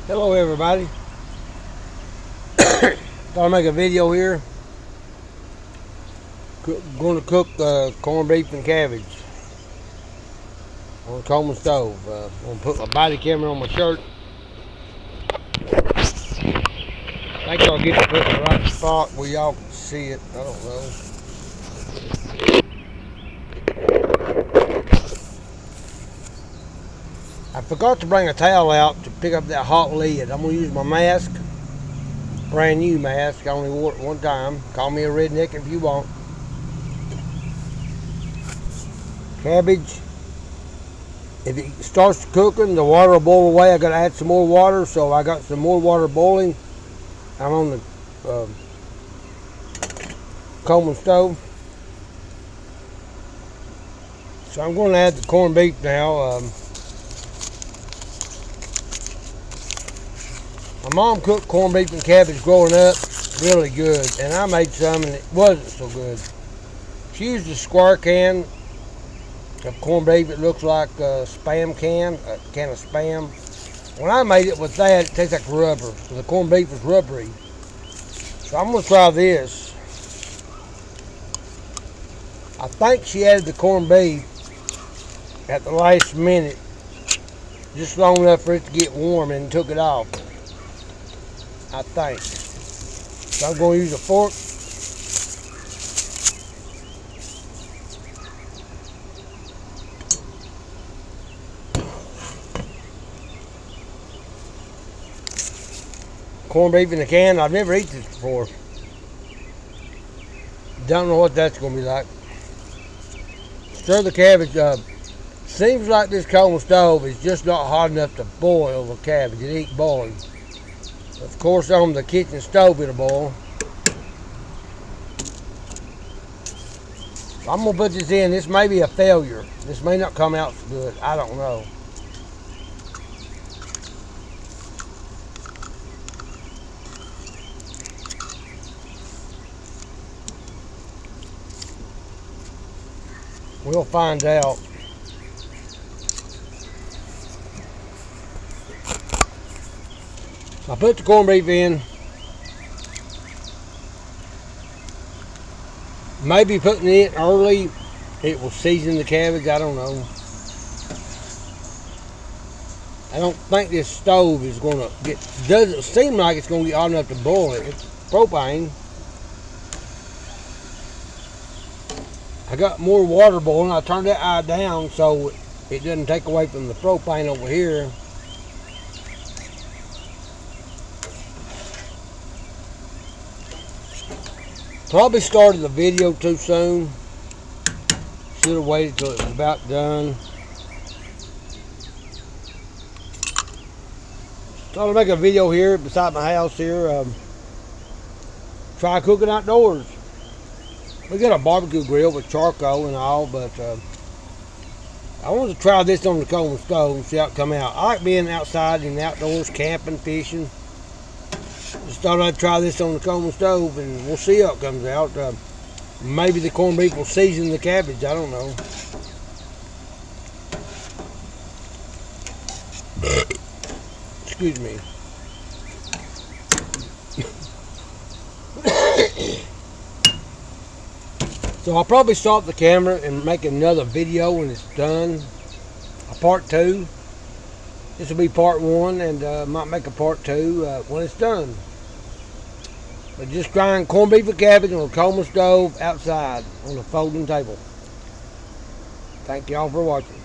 Hello everybody. Thought I'd make a video here. Going to cook corned beef and cabbage on the Coleman stove. I'm going to put my body camera on my shirt. I think I'll get it put in the right spot where y'all can see it. I don't know. I forgot to bring a towel out to pick up that hot lid. I'm going to use my mask. Brand new mask. I only wore it one time. Call me a redneck if you want. Cabbage. If it starts cooking, the water will boil away. I got to add some more water, so I got some more water boiling. I'm on the Coleman stove. So I'm going to add the corned beef now. My mom cooked corned beef and cabbage growing up really good, and I made some and it wasn't so good. She used a square can of corned beef. It looks like a Spam can, a can of Spam. When I made it with that, it tastes like rubber. So the corned beef was rubbery. So I'm going to try this. I think she added the corned beef at the last minute, just long enough for it to get warm, and took it off. I think. So I'm going to use a fork. Corned beef in a can. I've never eaten this before. Don't know what that's going to be like. Stir the cabbage up. Seems like this Coleman stove is just not hot enough to boil the cabbage. It ain't boiling. Of course, on the kitchen stove it'll boil. I'm going to put this in. This may be a failure. This may not come out so good. I don't know. We'll find out. I put the corned beef in. Maybe putting it early, it will season the cabbage. I don't know. I don't think this stove is going to get, doesn't seem like it's going to get hot enough to boil it. It's propane. I got more water boiling. I turned that eye down so it doesn't take away from the propane over here. Probably started the video too soon. Should have waited till it was about done. Thought I'd make a video here beside my house here. Try cooking outdoors. We got a barbecue grill with charcoal and all, but I wanted to try this on the Coleman stove and see how it come out. I like being outside and outdoors, camping, fishing. Just thought I'd try this on the Coleman stove and we'll see how it comes out. Maybe the corned beef will season the cabbage. I don't know. Excuse me. So I'll probably stop the camera and make another video when it's done. A part 2. This will be part 1, and might make a part 2 when it's done. But just frying corned beef and cabbage on a Coleman stove outside on a folding table. Thank y'all for watching.